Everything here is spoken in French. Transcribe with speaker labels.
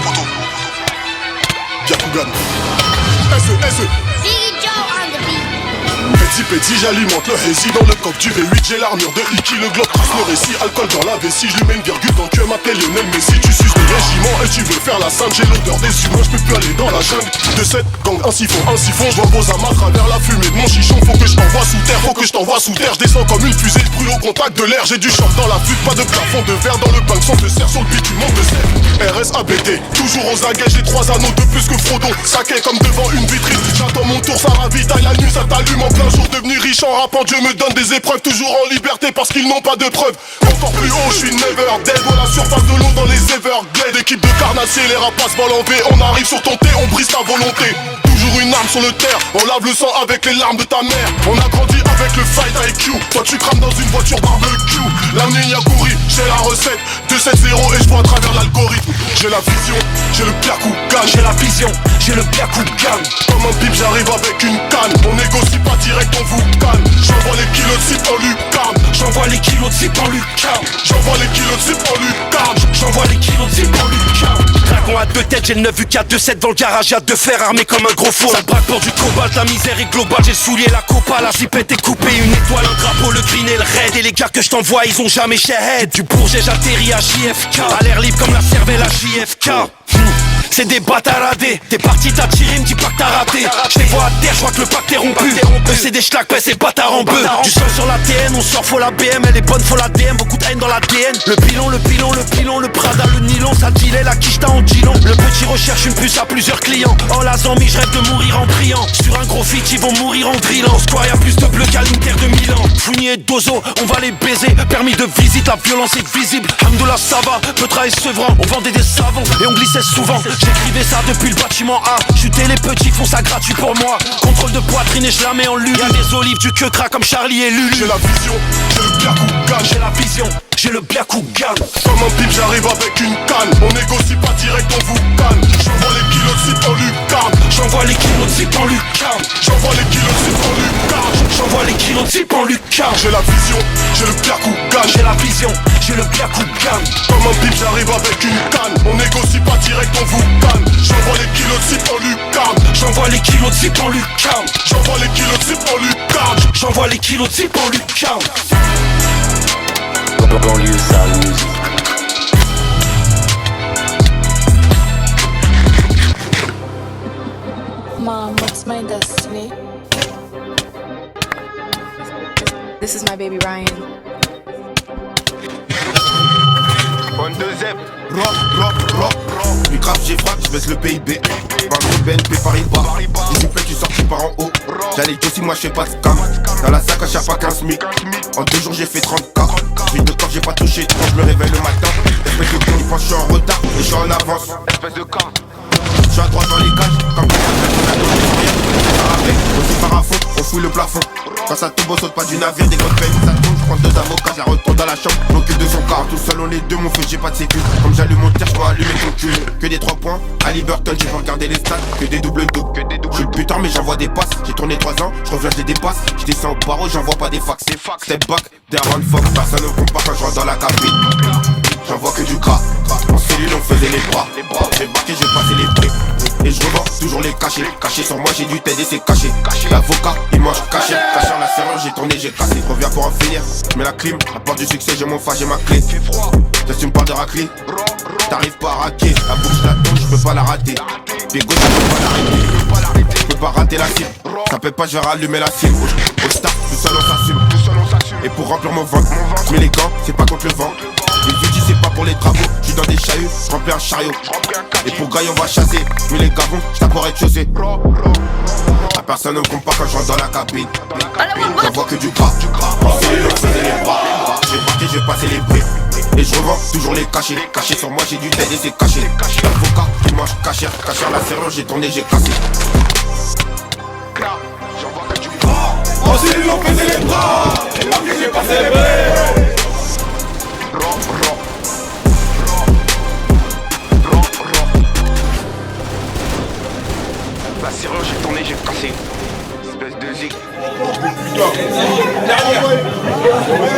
Speaker 1: poteau. Byakugan. SE.
Speaker 2: Biggie Joe on the beat.
Speaker 1: Petit, j'alimente le hazy dans le coq du V8. J'ai l'armure de Iki, le Glock trace le récit. Alcool dans la vessie, je lui mets une virgule dans le cul. M'appelle Lionel Messi, tu suces le régiment et tu veux faire la sainte. J'ai l'odeur des humains, je peux plus aller dans la jungle. De cette gang, un siphon, je vois vos amas à travers la fumée de mon chichon. Faut que je t'envoie sous terre, je descends comme une fusée, je brûle au contact de l'air. J'ai du short dans la fuite, pas de plafond de verre dans le bank. Sans te serre sur le bitume, monte de sève. RS ABT, toujours aux aguets, j'ai 3 anneaux de plus que Frodon. Saqué comme devant une vitrine, j'attends mon tour, ça ravitaille la nuit, ça t'allume en plein jour. Devenu riche en rappant, Dieu me donne des épreuves. Toujours en liberté parce qu'ils n'ont pas de preuves. Encore plus haut, je suis never dead. Voilà la surface de l'eau dans les Everglades. Équipe de carnassiers, les rapaces volent en V. On arrive sur ton thé, on brise ta volonté. Toujours une arme sur le terre, on lave le sang avec les larmes de ta mère. On a grandi avec le fight IQ. Toi tu crames dans une voiture barbecue. L'année a couru, j'ai la recette 2-7-0 et je vois à travers l'algorithme. J'ai la vision, j'ai le Byakugan.
Speaker 3: J'ai la vision, j'ai le Byakugan.
Speaker 1: Comme un pipe, j'arrive avec une canne. On négocie pas direct, on vous calme. J'envoie les kilos de cible en lucarne.
Speaker 3: J'envoie les kilos de cible en lucarne.
Speaker 1: J'envoie les kilos de cible en lucarne.
Speaker 3: J'envoie les kilos de cible en lucarne. Dragon à 2 têtes, j'ai le 9 UK 2-7 dans le garage, y'a 2 fers armés comme un gros four. Ça braque pour du cobalt, la misère est globale. J'ai souillé la copa, la zipette est coupée. Une étoile, un drapeau, le green et le red. Et les gars que je t'envoie, ils ont jamais shahed. Du Bourget, j'atterris à JFK. À l'air libre comme la cervelle à JFK. C'est des bâtaradés. T'es parti, t'as tiré, me dis pas que t'as raté. Je les vois à terre, je vois que le pacte est rompu. Eux c'est des schlacs, c'est bâtard en bœuf. Du sang sur la TN, on sort, faut la BM. Elle est bonne, faut la DM, beaucoup de haine dans la DN. Le pilon, le Prada, le nylon. Ça dilait la quicheta en dilon. Le petit recherche une puce à plusieurs clients. Oh la zombie, je rêve de mourir en priant. Sur un gros feat, ils vont mourir en drillant. Au square, y'a plus de bleu qu'à l'Inter de Milan. Fournier et Dozo, on va les baiser. Permis de visite, la violence est visible. Hamdoullah, ça va, Petra et Sevran. On vendait des savons et on glissait souvent. J'écrivais ça depuis le bâtiment A. Chuter les petits font ça gratuit pour moi. Contrôle de poitrine et je la mets en lune. Y'a des olives, du queue gras comme Charlie et Lulu.
Speaker 1: J'ai la vision, j'ai le Byakugan.
Speaker 3: J'ai la vision, j'ai le Byakugan.
Speaker 1: Comme un pipe, j'arrive avec une canne. On négocie pas direct, on vous calme. J'envoie les kilos de cible en lucarne.
Speaker 3: J'envoie les kilos de cible en lucarne.
Speaker 1: J'envoie les kilos de cible en lucarne.
Speaker 3: J'envoie les kilos de cible en lucarne.
Speaker 1: J'ai la vision, j'ai le Byakugan.
Speaker 3: J'ai la vision, j'ai le Byakugan.
Speaker 1: Comme un pipe, j'arrive avec une canne. On négocie pas direct, on vous calme. J'envoie les kilos de cible en lucarne.
Speaker 3: J'envoie les kilos de cible en lucarne.
Speaker 1: J'envoie les kilos de cible en lucarne.
Speaker 3: J'envoie les kilos de cible en lucarne.
Speaker 4: Banlieue sale musique.
Speaker 5: Mom, what's my destiny? This is my baby Ryan.
Speaker 6: Bonne deuxième. Grave, j'ai frappe, je baisse le PIB. Par le BNP Paribas. Des sifflets, tu sortis par en haut. J'allais aussi, moi je fais pas de scam. Dans la sacoche, y'a pas 15 000. En 2 jours, j'ai fait 30K. J'ai de corps, j'ai pas touché. Quand je me réveille le matin, espèce de con, il pense que je suis en retard. Et je suis en avance. Espèce de con. Je suis à droite dans les cages. Comme tu aussi par à fond, on fouille le plafond. Quand ça tombe, on saute pas du navire. Des grosses peines, ça tombe, je prends 2 avocats. Je la retourne dans la chambre, je m'occupe de son corps. Tout seul, on est deux, mon feu, j'ai pas de sécu. Comme j'allume mon tir, je dois allumer ton cul. Que des 3 points, à Liberton, j'ai pas regardé les stats. Que des doubles doubles. Je suis putain, mais j'envoie des passes. J'ai tourné 3 ans, je reviens, je les dépasse. Je descends au barreau, j'envoie pas des fax. Step back, derrière une fox. Personne ne compare quand je rentre dans la cabine. J'envoie que du gras. En cellule, on faisait les bras. J'ai marqué, j'ai passé les prix. Et je revends toujours les cachets. Caché sur moi, j'ai dû t'aider, c'est caché. L'avocat, il mange caché. Caché en la serrure, j'ai tourné, j'ai cassé. Je reviens pour en finir. Je mets la clim. À part du succès, j'ai mon fa, j'ai ma clé. J'assume pas de raclée. T'arrives pas à raquer. La bouche, la tombe, je peux pas la rater. Pied gauche, je peux pas l'arrêter. Je peux pas rater la cible. Ça peut pas, je vais rallumer la cible. Au start, tout seul, on s'assume. Et pour remplir mon ventre, je mets les gants, c'est pas contre le vent. Les outils c'est pas pour les travaux, je suis dans des chahuts, je remplis un chariot. Et pour grailler on va chasser, mais les gavons, je tape pour être chaussé. La personne ne me compte pas quand je rentre dans la cabine. J'en vois que du gras, en cellule on faisait les bras. J'ai marqué, j'ai passé les prix. Et je revends toujours les cachets. Cachés sur moi j'ai dû t'aider, c'est caché. L'avocat, tu manges cachère. Cachère la serrure, j'ai tourné, j'ai cassé.
Speaker 7: En cellule on faisait les bras. J'ai marqué, j'ai passé les prix.
Speaker 6: j'ai cassé. Espèce de zig.
Speaker 7: Putain. Dernière.